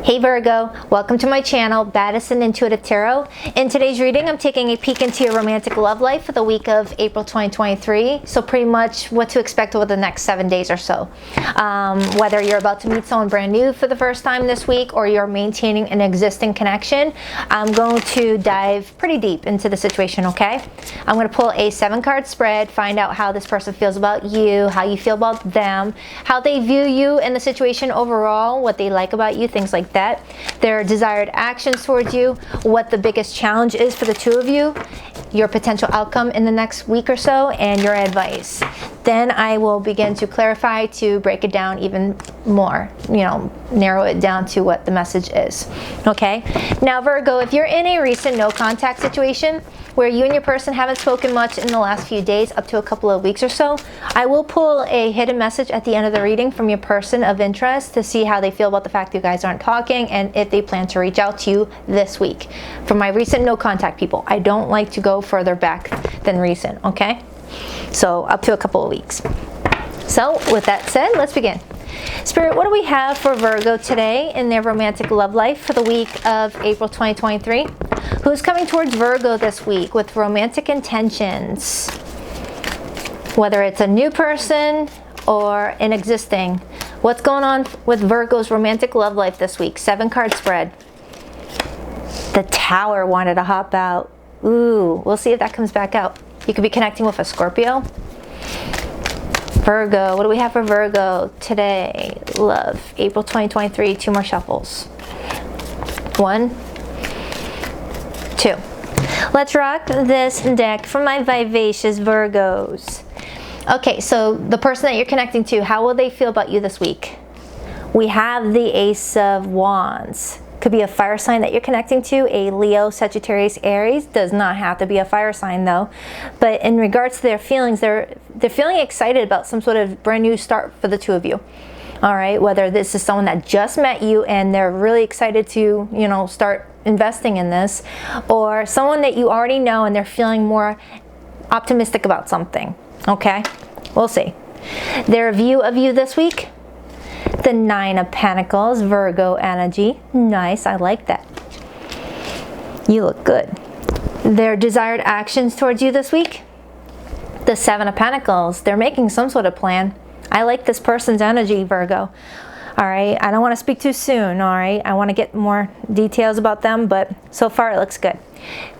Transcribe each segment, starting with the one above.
Hey Virgo, welcome to my channel, Baddison Intuitive Tarot. In today's reading, I'm taking a peek into your romantic love life for the week of April 2023. So pretty much what to expect over the next 7 days or so. Whether you're about to meet someone brand new for the first time this week or you're maintaining an existing connection, I'm going to dive pretty deep into the situation, okay? I'm going to pull a 7-card spread, find out how this person feels about you, how you feel about them, how they view you in the situation overall, what they like about you, things like that, their desired actions towards you, what the biggest challenge is for the two of you, your potential outcome in the next week or so, and your advice. Then I will begin to clarify, to break it down even more, narrow it down to what the message is. Okay? Now Virgo, if you're in a recent no contact situation where you and your person haven't spoken much in the last few days, up to a couple of weeks or so, I will pull a hidden message at the end of the reading from your person of interest to see how they feel about the fact that you guys aren't talking and if they plan to reach out to you this week. For my recent no contact people, I don't like to go further back than recent, okay? So up to a couple of weeks. So with that said, let's begin. Spirit, what do we have for Virgo today in their romantic love life for the week of April 2023? Who's coming towards Virgo this week with romantic intentions? Whether it's a new person or an existing. What's going on with Virgo's romantic love life this week? 7-card spread. The Tower wanted to hop out. Ooh, we'll see if that comes back out. You could be connecting with a Scorpio. Virgo, what do we have for Virgo today? Love, April 2023, 2 more shuffles. 1, 2. Let's rock this deck for my vivacious Virgos. Okay, so the person that you're connecting to, how will they feel about you this week? We have the Ace of Wands. Could be a fire sign that you're connecting to, a Leo, Sagittarius, Aries. Does not have to be a fire sign though. But in regards to their feelings, they're feeling excited about some sort of brand new start for the two of you. All right, whether this is someone that just met you and they're really excited to, start investing in this, or someone that you already know and they're feeling more optimistic about something. Okay, we'll see. Their view of you this week? The 9 of Pentacles, Virgo energy. Nice, I like that. You look good. Their desired actions towards you this week? The 7 of Pentacles. They're making some sort of plan. I like this person's energy, Virgo. All right, I don't want to speak too soon, all right? I want to get more details about them, but so far it looks good.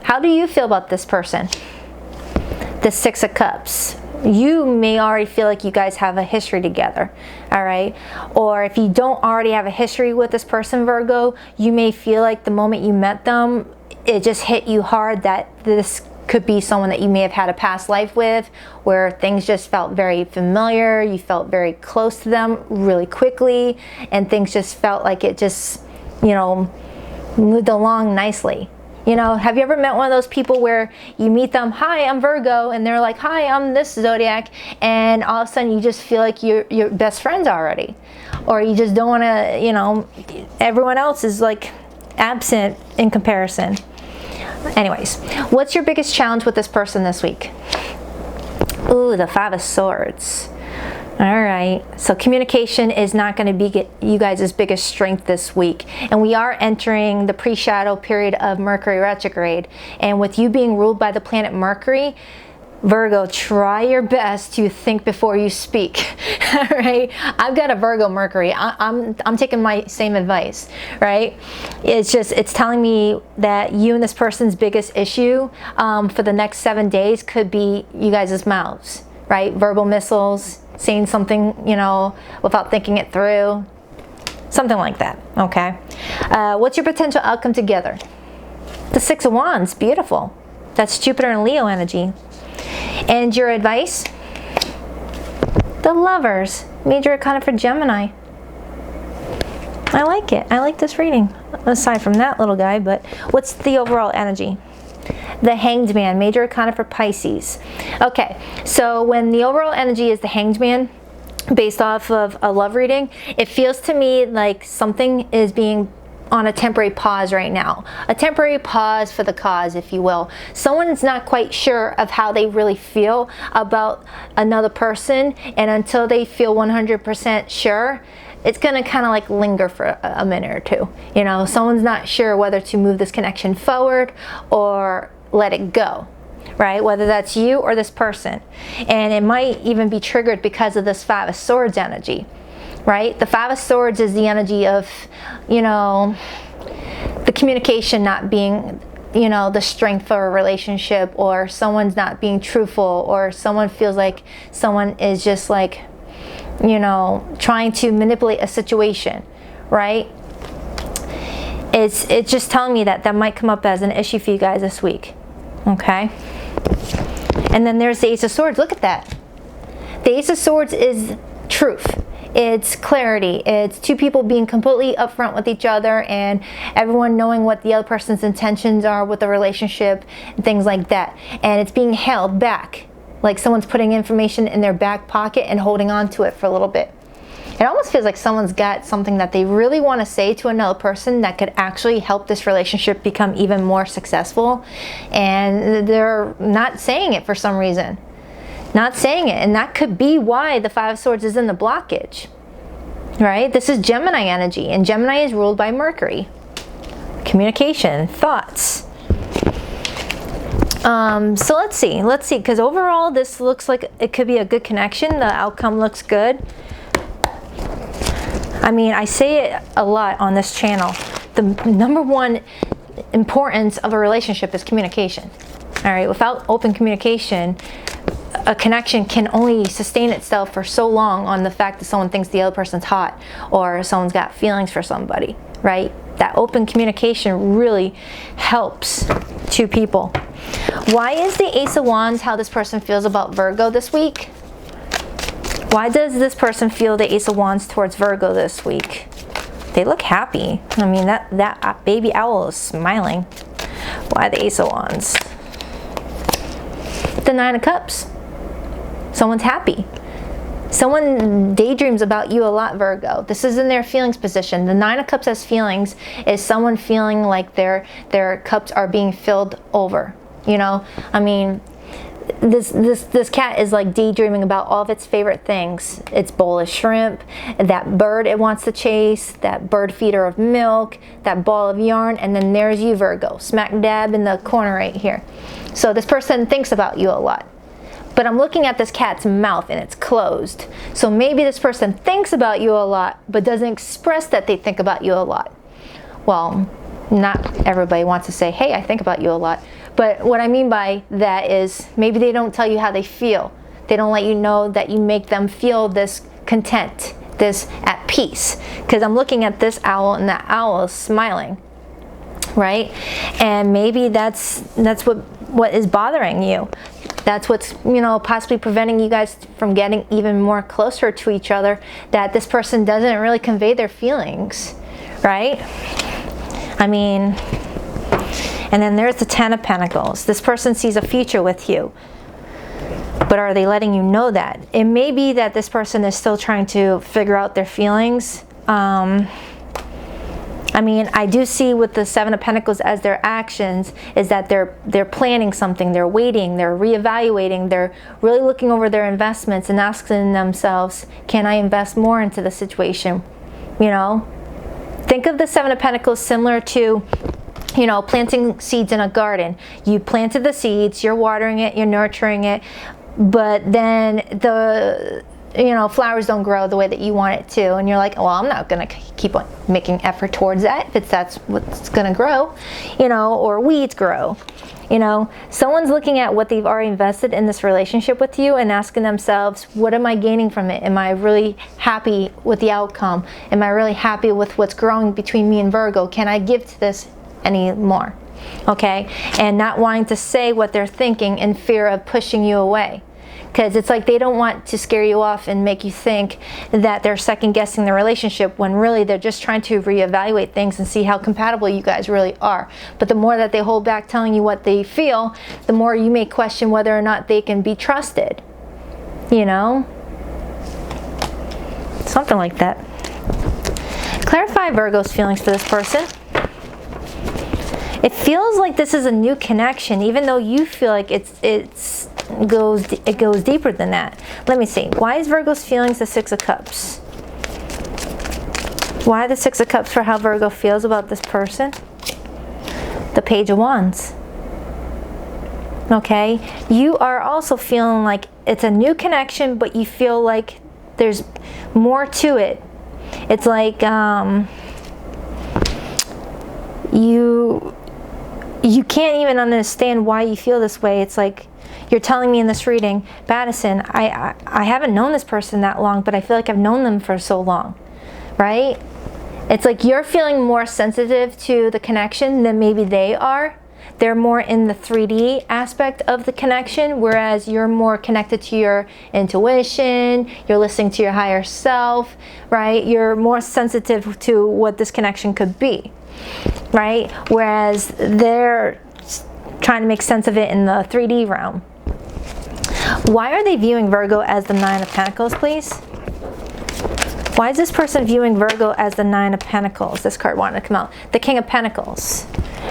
How do you feel about this person? The 6 of Cups. You may already feel like you guys have a history together, all right? Or if you don't already have a history with this person, Virgo, you may feel like the moment you met them, it just hit you hard that this could be someone that you may have had a past life with, where things just felt very familiar, you felt very close to them really quickly, and things just felt like it just, moved along nicely. Have you ever met one of those people where you meet them, hi, I'm Virgo, and they're like, hi, I'm this zodiac, and all of a sudden you just feel like you're best friends already, or you just don't want to, everyone else is like absent in comparison. Anyways, what's your biggest challenge with this person this week? Ooh, the 5 of Swords. All right, so communication is not going to be you guys' biggest strength this week. And we are entering the pre-shadow period of Mercury retrograde. And with you being ruled by the planet Mercury, Virgo, try your best to think before you speak. All right, I've got a Virgo Mercury. I'm taking my same advice, right? It's telling me that you and this person's biggest issue for the next 7 days could be you guys' mouths, right? Verbal missiles, saying something, without thinking it through, something like that, okay? What's your potential outcome together? The 6 of Wands, beautiful. That's Jupiter and Leo energy. And your advice? The Lovers, major arcana for Gemini. I like it. I like this reading, aside from that little guy, but what's the overall energy? The Hanged Man, major arcana for Pisces. Okay, so when the overall energy is the Hanged Man, based off of a love reading, it feels to me like something is being on a temporary pause right now. A temporary pause for the cause, if you will. Someone's not quite sure of how they really feel about another person, and until they feel 100% sure, it's going to kind of like linger for a minute or two. You know, someone's not sure whether to move this connection forward or let it go, right? Whether that's you or this person. And it might even be triggered because of this Five of Swords energy, right? The Five of Swords is the energy of, you know, the communication not being, you know, the strength for a relationship, or someone's not being truthful, or someone feels like someone is just like, you know, trying to manipulate a situation, right? It's just telling me that that might come up as an issue for you guys this week, okay? And then there's the Ace of Swords. Look at that. The Ace of Swords is truth. It's clarity. It's two people being completely upfront with each other, and everyone knowing what the other person's intentions are with the relationship and things like that. And it's being held back, like someone's putting information in their back pocket and holding on to it for a little bit. It almost feels like someone's got something that they really want to say to another person that could actually help this relationship become even more successful, and they're not saying it for some reason. Not saying it, and that could be why the Five of Swords is in the blockage, right? This is Gemini energy, and Gemini is ruled by Mercury. Communication, thoughts. So let's see, because overall this looks like it could be a good connection. The outcome looks good. I mean, I say it a lot on this channel. The number one importance of a relationship is communication. All right, without open communication, a connection can only sustain itself for so long on the fact that someone thinks the other person's hot, or someone's got feelings for somebody, right? That open communication really helps two people. Why is the Ace of Wands how this person feels about Virgo this week? Why does this person feel the Ace of Wands towards Virgo this week? They look happy. I mean, that baby owl is smiling. Why the Ace of Wands? The Nine of Cups. Someone's happy. Someone daydreams about you a lot, Virgo. This is in their feelings position. The Nine of Cups as feelings is someone feeling like their cups are being filled over. You know, I mean, this cat is like daydreaming about all of its favorite things. Its bowl of shrimp, that bird it wants to chase, that bird feeder of milk, that ball of yarn, and then there's you, Virgo, smack dab in the corner right here. So this person thinks about you a lot. But I'm looking at this cat's mouth and it's closed. So maybe this person thinks about you a lot, but doesn't express that they think about you a lot. Well, not everybody wants to say, hey, I think about you a lot. But what I mean by that is maybe they don't tell you how they feel. They don't let you know that you make them feel this content, this at peace. Because I'm looking at this owl, and that owl is smiling, right? And maybe that's what is bothering you. That's what's, you know, possibly preventing you guys from getting even more closer to each other, that this person doesn't really convey their feelings, right? I mean, and then there's the Ten of Pentacles. This person sees a future with you, but are they letting you know that? It may be that this person is still trying to figure out their feelings. I mean, I do see with the Seven of Pentacles as their actions is that they're planning something, they're waiting, they're reevaluating, they're really looking over their investments and asking themselves, can I invest more into the situation? You know, think of the Seven of Pentacles similar to, you know, planting seeds in a garden. You planted the seeds, you're watering it, you're nurturing it, but then the, you know, flowers don't grow the way that you want it to, and you're like, well, I'm not gonna keep on making effort towards that if that's what's gonna grow, you know, or weeds grow. You know, someone's looking at what they've already invested in this relationship with you and asking themselves, what am I gaining from it? Am I really happy with the outcome? Am I really happy with what's growing between me and Virgo? Can I give to this any more? Okay, and not wanting to say what they're thinking in fear of pushing you away. Because it's like they don't want to scare you off and make you think that they're second guessing the relationship, when really they're just trying to reevaluate things and see how compatible you guys really are. But the more that they hold back telling you what they feel, the more you may question whether or not they can be trusted. You know? Something like that. Clarify Virgo's feelings for this person. It feels like this is a new connection, even though you feel like it goes deeper than that. Let me see. Why is Virgo's feelings the Six of Cups? Why the Six of Cups for how Virgo feels about this person? The Page of Wands. Okay, you are also feeling like it's a new connection, but you feel like there's more to it. It's like you can't even understand why you feel this way. It's like you're telling me in this reading, Baddison, I haven't known this person that long, but I feel like I've known them for so long, right? It's like you're feeling more sensitive to the connection than maybe they are. They're more in the 3D aspect of the connection, whereas you're more connected to your intuition, you're listening to your higher self, right? You're more sensitive to what this connection could be, right? Whereas they're trying to make sense of it in the 3D realm. Why are they viewing Virgo as the Nine of Pentacles, please? Why is this person viewing Virgo as the Nine of Pentacles? This card wanted to come out. The King of Pentacles.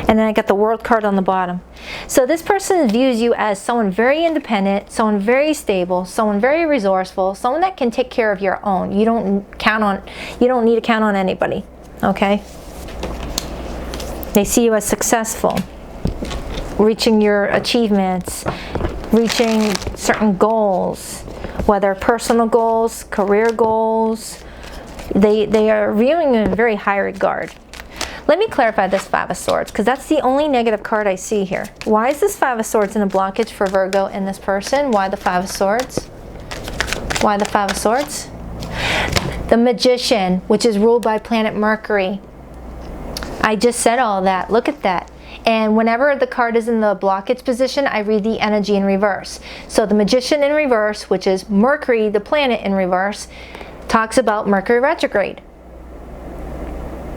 And then I got the World card on the bottom. So this person views you as someone very independent, someone very stable, someone very resourceful, someone that can take care of your own. You don't need to count on anybody, okay? They see you as successful, reaching your achievements, reaching certain goals, whether personal goals, career goals. They are viewing you in very high regard. Let me clarify this Five of Swords, because that's the only negative card I see here. Why is this Five of Swords in a blockage for Virgo and this person? Why the Five of Swords? Why the Five of Swords? The Magician, which is ruled by planet Mercury. I just said all that. Look at that. And whenever the card is in the blockage position, I read the energy in reverse. So the Magician in reverse, which is Mercury, the planet in reverse, talks about Mercury retrograde.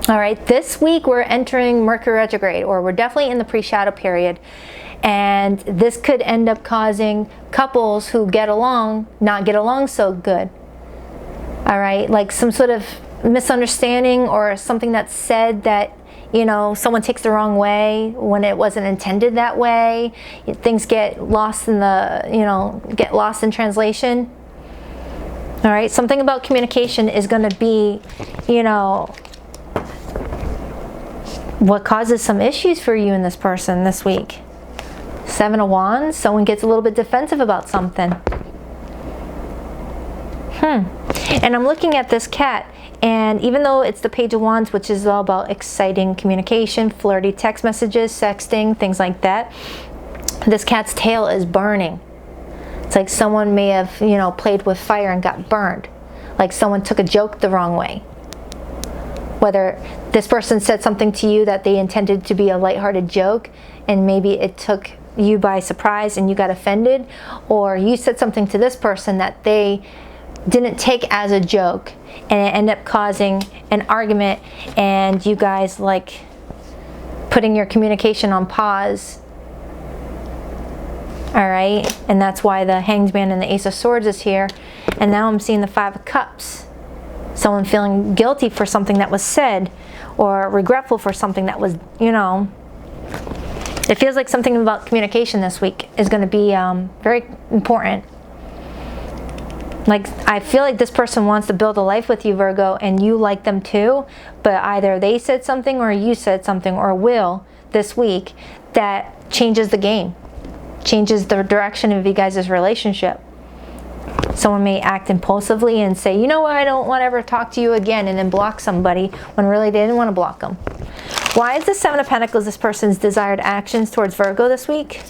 All right, this week we're entering Mercury retrograde, or we're definitely in the pre-shadow period. And this could end up causing couples who get along, not get along so good. All right, like some sort of misunderstanding or something that's said that, you know, someone takes the wrong way when it wasn't intended that way. Things get lost in the, you know, get lost in translation. All right, something about communication is going to be, you know, what causes some issues for you and this person this week. Seven of Wands, someone gets a little bit defensive about something. And I'm looking at this cat, and even though it's the Page of Wands, which is all about exciting communication, flirty text messages, sexting, things like that, this cat's tail is burning. It's like someone may have, you know, played with fire and got burned. Like someone took a joke the wrong way. Whether this person said something to you that they intended to be a lighthearted joke, and maybe it took you by surprise and you got offended, or you said something to this person that they didn't take as a joke, and it ended up causing an argument, and you guys like putting your communication on pause. All right, and that's why the Hanged Man and the Ace of Swords is here. And now I'm seeing the Five of Cups. Someone feeling guilty for something that was said, or regretful for something that was, you know. It feels like something about communication this week is going to be very important. Like, I feel like this person wants to build a life with you, Virgo, and you like them too, but either they said something or you said something, or will, this week, that changes the game, changes the direction of you guys' relationship. Someone may act impulsively and say, you know what, I don't want to ever talk to you again, and then block somebody when really they didn't want to block them. Why is the Seven of Pentacles this person's desired actions towards Virgo this week?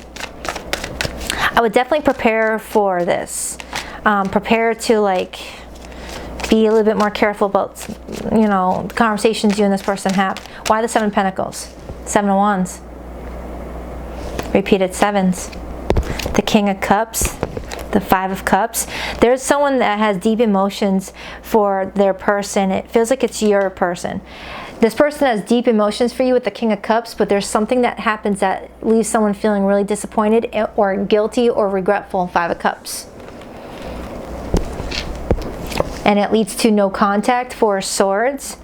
I would definitely prepare for this. Prepare to like be a little bit more careful about, you know, the conversations you and this person have. Why the Seven of Pentacles? Seven of Wands. Repeated sevens. The King of Cups. The Five of Cups. There's someone that has deep emotions for their person. It feels like it's your person. This person has deep emotions for you with the King of Cups, but there's something that happens that leaves someone feeling really disappointed or guilty or regretful. Five of Cups. And it leads to no contact, Four of Swords.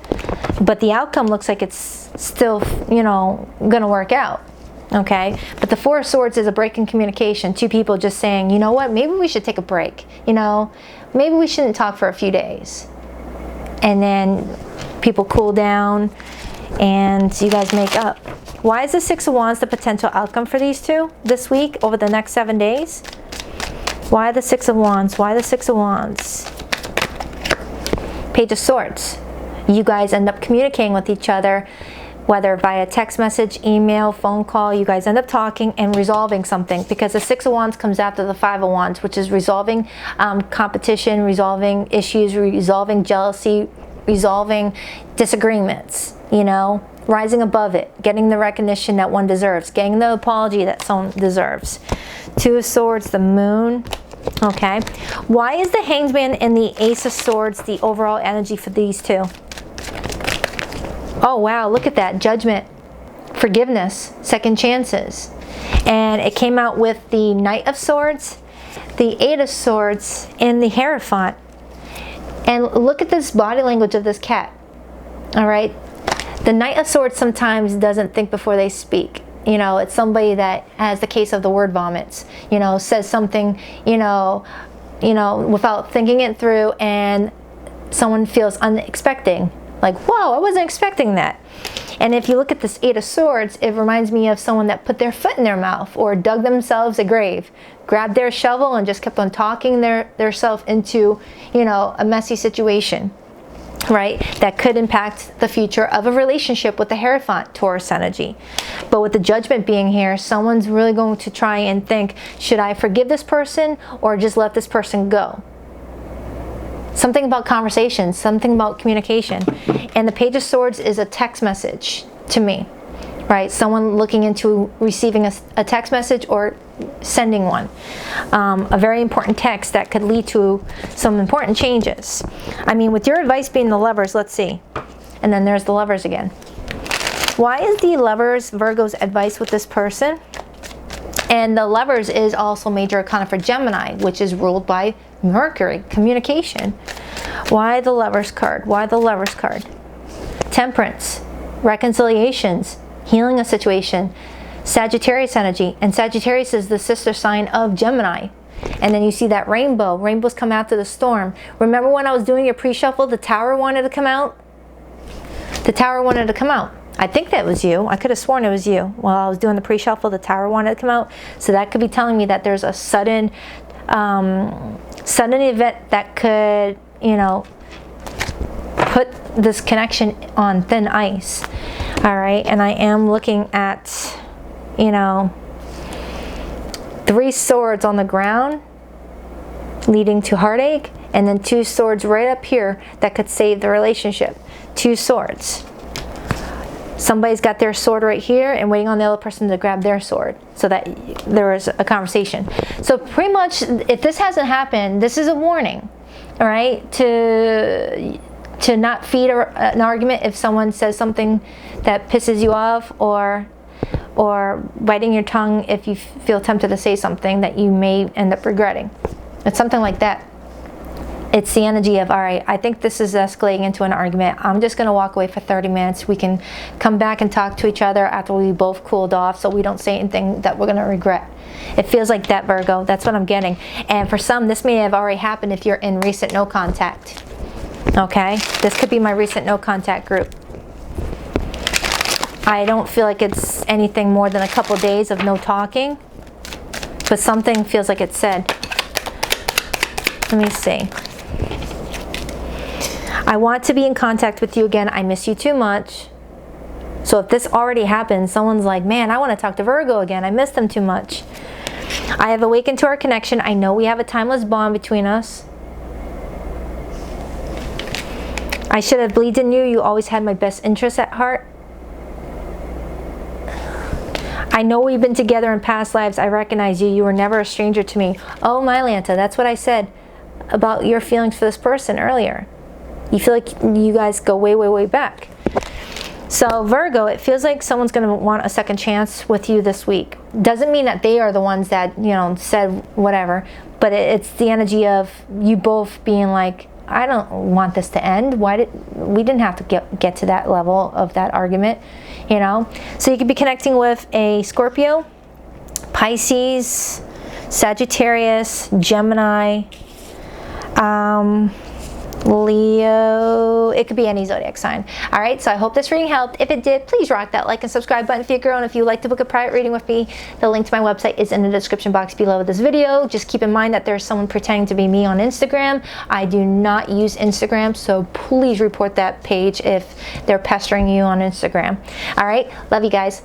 But the outcome looks like it's still, you know, going to work out. Okay, but the Four of Swords is a break in communication. Two people just saying, you know what, maybe we should take a break. You know, maybe we shouldn't talk for a few days. And then people cool down, and you guys make up. Why is the Six of Wands the potential outcome for these two this week over the next 7 days? Why the Six of Wands? Why the Six of Wands? Page of Swords. You guys end up communicating with each other, whether via text message, email, phone call. You guys end up talking and resolving something, because the Six of Wands comes after the Five of Wands, which is resolving competition, resolving issues, resolving jealousy, resolving disagreements, you know, rising above it, getting the recognition that one deserves, getting the apology that someone deserves. Two of Swords, the Moon. Okay. Why is the Hanged Man and the Ace of Swords the overall energy for these two? Oh, wow. Look at that. Judgment, forgiveness, second chances. And it came out with the Knight of Swords, the Eight of Swords, and the Hierophant. And look at this body language of this cat. All right. The Knight of Swords sometimes doesn't think before they speak. You know, it's somebody that has the case of the word vomits, you know, says something, you know, without thinking it through, and someone feels unexpected. Like, whoa, I wasn't expecting that. And if you look at this Eight of Swords, it reminds me of someone that put their foot in their mouth or dug themselves a grave, grabbed their shovel and just kept on talking their self into, you know, a messy situation, right? That could impact the future of a relationship with the Hierophant, Taurus energy. But with the Judgment being here, someone's really going to try and think, should I forgive this person or just let this person go? Something about conversation, something about communication. And the Page of Swords is a text message to me, right? Someone looking into receiving a text message or sending one. A very important text that could lead to some important changes. I mean, with your advice being the Lovers, let's see. And then there's the Lovers again. Why is the Lovers Virgo's advice with this person? And the Lovers is also major arcana for Gemini, which is ruled by Mercury, communication. Why the Lovers card? Why the Lovers card? Temperance, reconciliations, healing a situation, Sagittarius energy. And Sagittarius is the sister sign of Gemini. And then you see that rainbow. Rainbows come after the storm. Remember when I was doing your pre-shuffle, the Tower wanted to come out? The Tower wanted to come out. I think that was you. I could have sworn it was you. While I was doing the pre-shuffle, the Tower wanted to come out. So that could be telling me that there's a sudden event that could, you know, put this connection on thin ice. All right. And I am looking at, you know, 3 swords on the ground leading to heartache, and then 2 swords right up here that could save the relationship. 2 swords. Somebody's got their sword right here and waiting on the other person to grab their sword so that there is a conversation. So pretty much, if this hasn't happened, this is a warning, all right, to not feed an argument if someone says something that pisses you off, or biting your tongue if you feel tempted to say something that you may end up regretting. It's something like that. It's the energy of, all right, I think this is escalating into an argument. I'm just going to walk away for 30 minutes. We can come back and talk to each other after we both cooled off, so we don't say anything that we're going to regret. It feels like that, Virgo. That's what I'm getting. And for some, this may have already happened if you're in recent no contact. Okay? This could be my recent no contact group. I don't feel like it's anything more than a couple days of no talking, but something feels like it's said. Let me see. I want to be in contact with you again. I miss you too much. So if this already happened, someone's like, man, I want to talk to Virgo again. I miss them too much. I have awakened to our connection. I know we have a timeless bond between us. I should have believed in you. You always had my best interests at heart. I know we've been together in past lives. I recognize you. You were never a stranger to me. Oh, my Lanta, that's what I said about your feelings for this person earlier. You feel like you guys go way, way, way back. So Virgo, it feels like someone's going to want a second chance with you this week. Doesn't mean that they are the ones that, you know, said whatever, but it's the energy of you both being like, I don't want this to end. We didn't have to get to that level of that argument, you know? So you could be connecting with a Scorpio, Pisces, Sagittarius, Gemini, Leo, it could be any zodiac sign. All right, so I hope this reading helped. If it did, please rock that like and subscribe button for your girl. And if you'd like to book a private reading with me, the link to my website is in the description box below this video. Just keep in mind that there's someone pretending to be me on Instagram. I do not use Instagram, so please report that page if they're pestering you on Instagram. All right, love you guys.